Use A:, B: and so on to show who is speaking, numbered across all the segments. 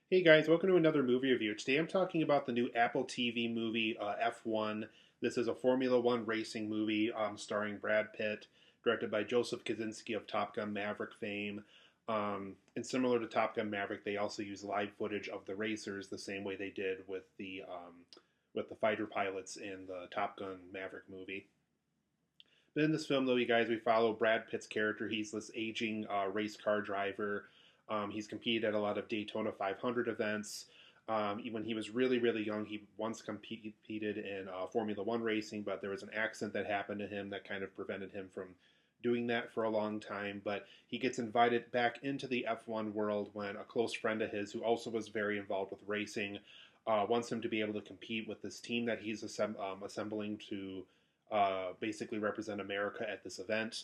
A: Hey guys, welcome to another movie review. Today I'm talking about the new Apple TV movie F1. This is a Formula One racing movie starring Brad Pitt, directed by Joseph Kosinski of Top Gun Maverick fame. And similar to Top Gun Maverick, they also use live footage of the racers the same way they did with the fighter pilots in the Top Gun Maverick movie. But in this film, though, you guys, we follow Brad Pitt's character. He's this aging race car driver. He's competed at a lot of Daytona 500 events. When he was really, really young, he once competed in Formula One racing, but there was an accident that happened to him that kind of prevented him from doing that for a long time. But he gets invited back into the F1 world when a close friend of his, who also was very involved with racing, wants him to be able to compete with this team that he's assembling to basically represent America at this event.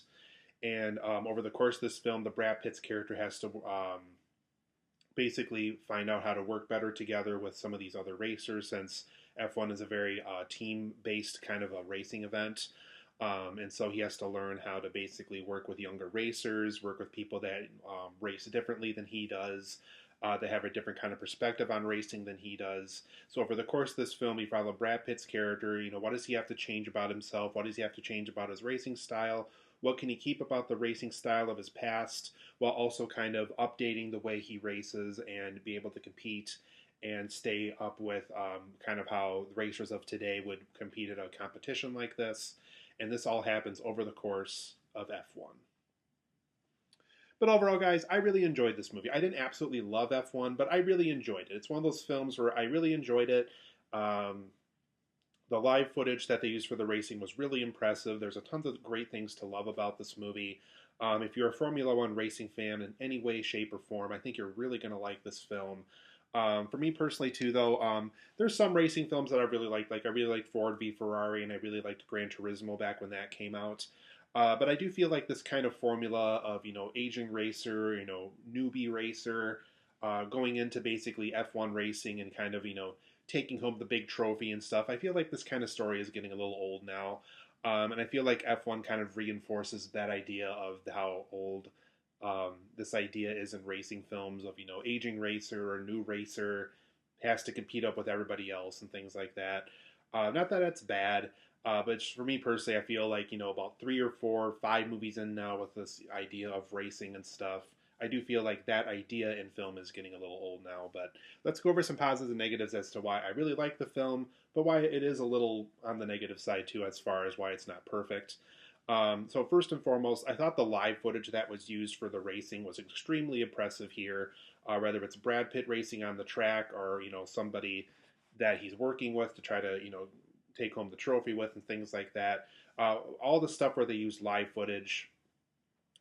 A: And over the course of this film, the Brad Pitt's character has to basically find out how to work better together with some of these other racers, since F1 is a very team-based kind of a racing event. And so he has to learn how to basically work with younger racers, work with people that race differently than he does, that have a different kind of perspective on racing than he does. So over the course of this film, we follow Brad Pitt's character. What does he have to change about himself? What does he have to change about his racing style? What can he keep about the racing style of his past, while also kind of updating the way he races and be able to compete and stay up with kind of how the racers of today would compete at a competition like this. And this all happens over the course of F1. But overall, guys, I really enjoyed this movie. I didn't absolutely love F1, but I really enjoyed it. It's one of those films where I really enjoyed it. Um, the live footage that they used for the racing was really impressive. There's a tons of great things to love about this movie. If you're a Formula One racing fan in any way, shape, or form, I think you're really going to like this film. For me personally, too, though, there's some racing films that I really like. Like I really liked Ford v Ferrari, and I really liked Gran Turismo back when that came out. But I do feel like this kind of formula of aging racer, newbie racer, going into basically F1 racing and kind of taking home the big trophy and stuff. I feel like this kind of story is getting a little old now, and I feel like F1 kind of reinforces that idea of how old this idea is in racing films of aging racer or new racer has to compete up with everybody else and things like that. Not that that's bad. But for me personally, I feel like, about 3 or 4, 5 movies in now with this idea of racing and stuff, I do feel like that idea in film is getting a little old now. But let's go over some positives and negatives as to why I really like the film, but why it is a little on the negative side too, as far as why it's not perfect. So first and foremost, I thought the live footage that was used for the racing was extremely impressive here. Whether it's Brad Pitt racing on the track or somebody that he's working with to try to take home the trophy with and things like that. All the stuff where they use live footage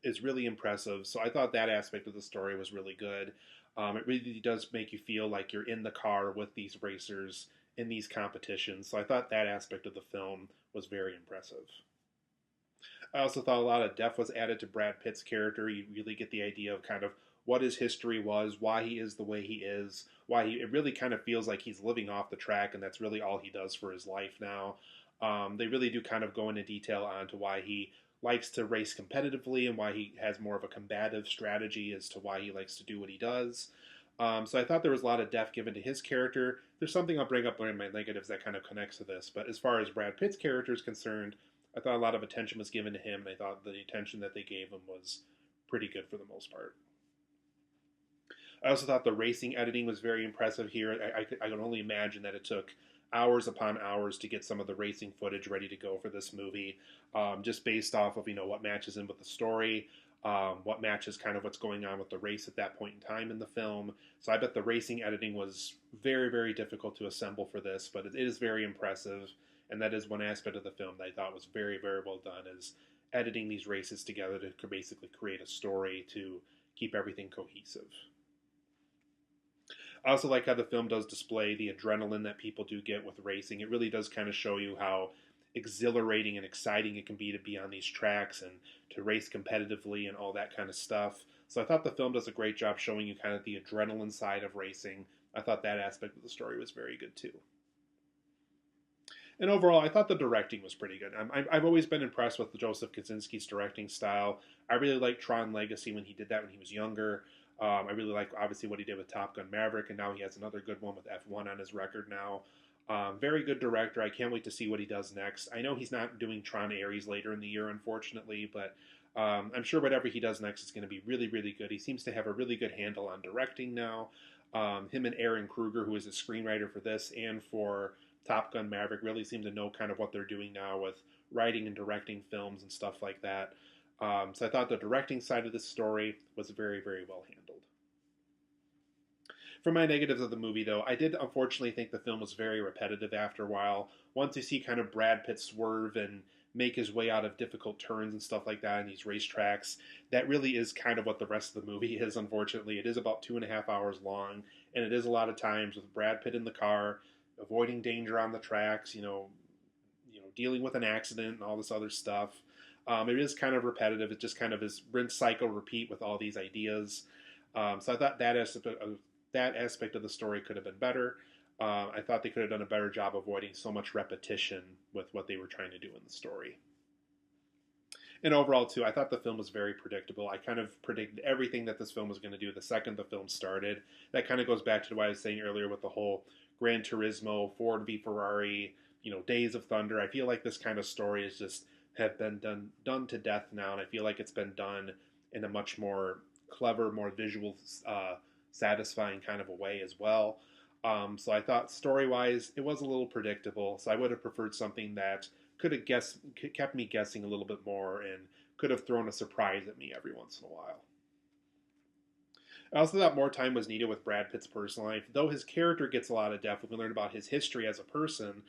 A: is really impressive. So I thought that aspect of the story was really good. It really does make you feel like you're in the car with these racers in these competitions. So I thought that aspect of the film was very impressive. I also thought a lot of depth was added to Brad Pitt's character. You really get the idea of kind of what his history was, why he is the way he is, it really kind of feels like he's living off the track, and that's really all he does for his life now. They really do kind of go into detail onto why he likes to race competitively and why he has more of a combative strategy as to why he likes to do what he does. So I thought there was a lot of depth given to his character. There's something I'll bring up in my negatives that kind of connects to this, but as far as Brad Pitt's character is concerned, I thought a lot of attention was given to him, and I thought the attention that they gave him was pretty good for the most part. I also thought the racing editing was very impressive here. I can only imagine that it took hours upon hours to get some of the racing footage ready to go for this movie, just based off of what matches in with the story, what matches kind of what's going on with the race at that point in time in the film. So I bet the racing editing was very, very difficult to assemble for this, but it is very impressive, and that is one aspect of the film that I thought was very, very well done, is editing these races together to basically create a story to keep everything cohesive. I also like how the film does display the adrenaline that people do get with racing. It really does kind of show you how exhilarating and exciting it can be on these tracks and to race competitively and all that kind of stuff. So I thought the film does a great job showing you kind of the adrenaline side of racing. I thought that aspect of the story was very good too. And overall, I thought the directing was pretty good. I've always been impressed with Joseph Kosinski's directing style. I really liked Tron Legacy when he did that when he was younger. I really like, obviously, what he did with Top Gun Maverick, and now he has another good one with F1 on his record now. Very good director. I can't wait to see what he does next. I know he's not doing Tron Ares later in the year, unfortunately, but I'm sure whatever he does next is going to be really, really good. He seems to have a really good handle on directing now. Him and Aaron Kruger, who is a screenwriter for this and for Top Gun Maverick, really seem to know kind of what they're doing now with writing and directing films and stuff like that. So I thought the directing side of this story was very, very well handled. For my negatives of the movie, though, I did unfortunately think the film was very repetitive after a while. Once you see kind of Brad Pitt swerve and make his way out of difficult turns and stuff like that in these racetracks, that really is kind of what the rest of the movie is, unfortunately. It is about 2.5 hours long, and it is a lot of times with Brad Pitt in the car, avoiding danger on the tracks, dealing with an accident and all this other stuff. It is kind of repetitive. It just kind of is rinse, cycle, repeat with all these ideas. So I thought that aspect of the story could have been better. I thought they could have done a better job avoiding so much repetition with what they were trying to do in the story. And overall, too, I thought the film was very predictable. I kind of predicted everything that this film was going to do the second the film started. That kind of goes back to what I was saying earlier with the whole Gran Turismo, Ford v Ferrari, Days of Thunder. I feel like this kind of story is just have been done to death now, and I feel like it's been done in a much more clever, more visual, satisfying kind of a way as well. So I thought story-wise, it was a little predictable. So I would have preferred something that could have kept me guessing a little bit more and could have thrown a surprise at me every once in a while. I also thought more time was needed with Brad Pitt's personal life. Though his character gets a lot of depth, we learn about his history as a person,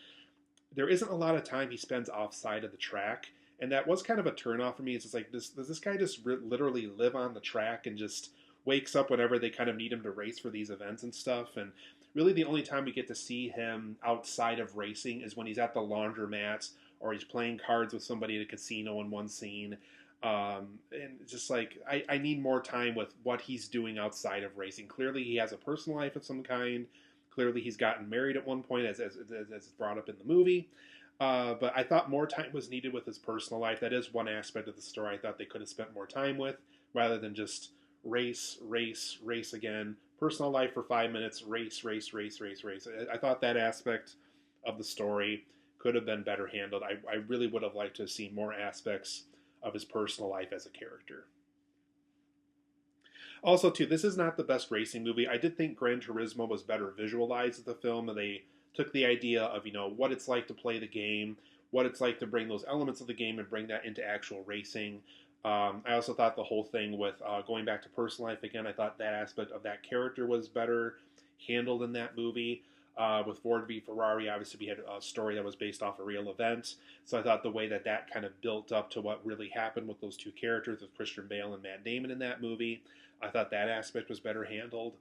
A: there isn't a lot of time he spends offside of the track. And that was kind of a turnoff for me. It's just like, does this guy just literally live on the track and just wakes up whenever they kind of need him to race for these events and stuff? And really the only time we get to see him outside of racing is when he's at the laundromat or he's playing cards with somebody at a casino in one scene. And just like, I need more time with what he's doing outside of racing. Clearly he has a personal life of some kind. Clearly he's gotten married at one point, as brought up in the movie. But I thought more time was needed with his personal life. That is one aspect of the story I thought they could have spent more time with, rather than just race, race, race again. Personal life for 5 minutes, race, race, race, race, race. I thought that aspect of the story could have been better handled. I really would have liked to have seen more aspects of his personal life as a character. Also, too, this is not the best racing movie. I did think Gran Turismo was better visualized as the film, and they took the idea of, what it's like to play the game, what it's like to bring those elements of the game and bring that into actual racing. I also thought the whole thing with going back to personal life again, I thought that aspect of that character was better handled in that movie. With Ford v Ferrari, obviously we had a story that was based off a real event, so I thought the way that kind of built up to what really happened with those two characters, with Christian Bale and Matt Damon in that movie, I thought that aspect was better handled.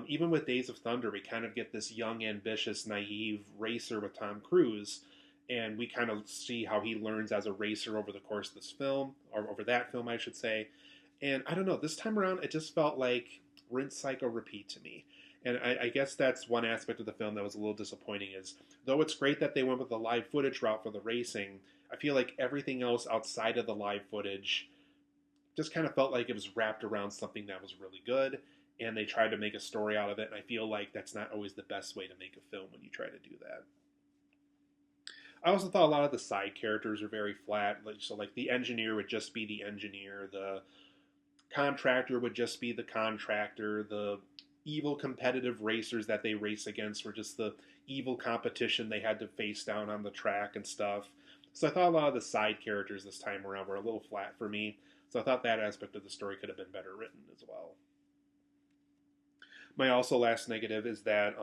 A: Even with Days of Thunder, we kind of get this young, ambitious, naive racer with Tom Cruise, and we kind of see how he learns as a racer over the course of this film, or over that film, I should say. And I don't know, this time around, it just felt like rinse, cycle, repeat to me. And I guess that's one aspect of the film that was a little disappointing, is though it's great that they went with the live footage route for the racing, I feel like everything else outside of the live footage just kind of felt like it was wrapped around something that was really good, and they tried to make a story out of it, and I feel like that's not always the best way to make a film when you try to do that. I also thought a lot of the side characters are very flat. So the engineer would just be the engineer, the contractor would just be the contractor, the evil competitive racers that they race against were just the evil competition they had to face down on the track and stuff. So I thought a lot of the side characters this time around were a little flat for me. So I thought that aspect of the story could have been better written as well. My also last negative is that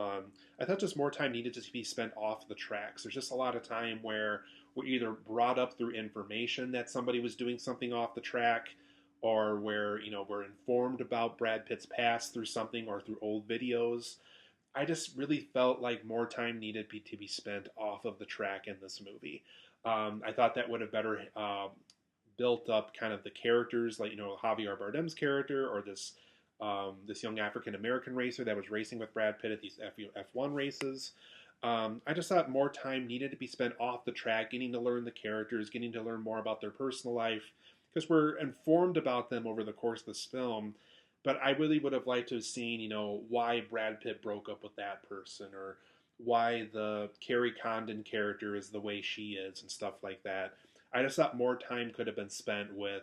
A: I thought just more time needed to be spent off the tracks. There's just a lot of time where we're either brought up through information that somebody was doing something off the track, or where we're informed about Brad Pitt's past through something or through old videos. I just really felt like more time needed to be spent off of the track in this movie. I thought that would have better built up kind of the characters, like Javier Bardem's character, or this young African American racer that was racing with Brad Pitt at these F1 races. I just thought more time needed to be spent off the track, getting to learn the characters, getting to learn more about their personal life, because we're informed about them over the course of this film, But I really would have liked to have seen, why Brad Pitt broke up with that person, or why the Kerry Condon character is the way she is, and stuff like that. I just thought more time could have been spent with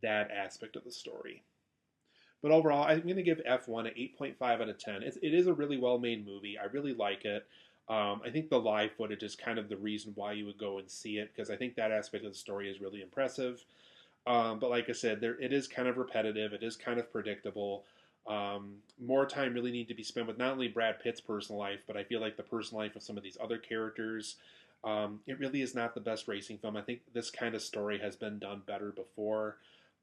A: that aspect of the story. But overall, I'm going to give F1 an 8.5 out of 10. It is a really well made movie. I really like it. I think the live footage is kind of the reason why you would go and see it, because I think that aspect of the story is really impressive. But like I said, it is kind of repetitive. It is kind of predictable. More time really need to be spent with not only Brad Pitt's personal life, but I feel like the personal life of some of these other characters. It really is not the best racing film. I think this kind of story has been done better before.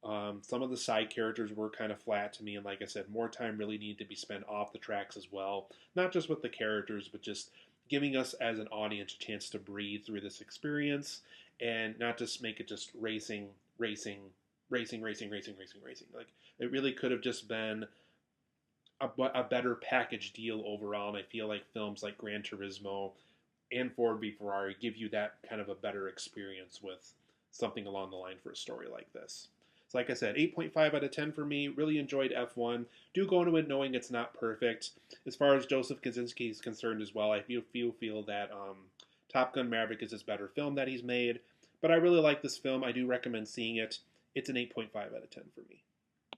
A: Some of the side characters were kind of flat to me, and like I said, more time really needed to be spent off the tracks as well. Not just with the characters, but just giving us as an audience a chance to breathe through this experience, and not just make it just racing, racing, racing, racing, racing, racing, racing. Like, it really could have just been a better package deal overall, and I feel like films like Gran Turismo and Ford v Ferrari give you that kind of a better experience with something along the line for a story like this. So like I said, 8.5 out of 10 for me. Really enjoyed F1. Do go into it knowing it's not perfect. As far as Joseph Kosinski is concerned as well, I feel that Top Gun Maverick is his better film that he's made. But I really like this film. I do recommend seeing it. It's an 8.5 out of 10 for me.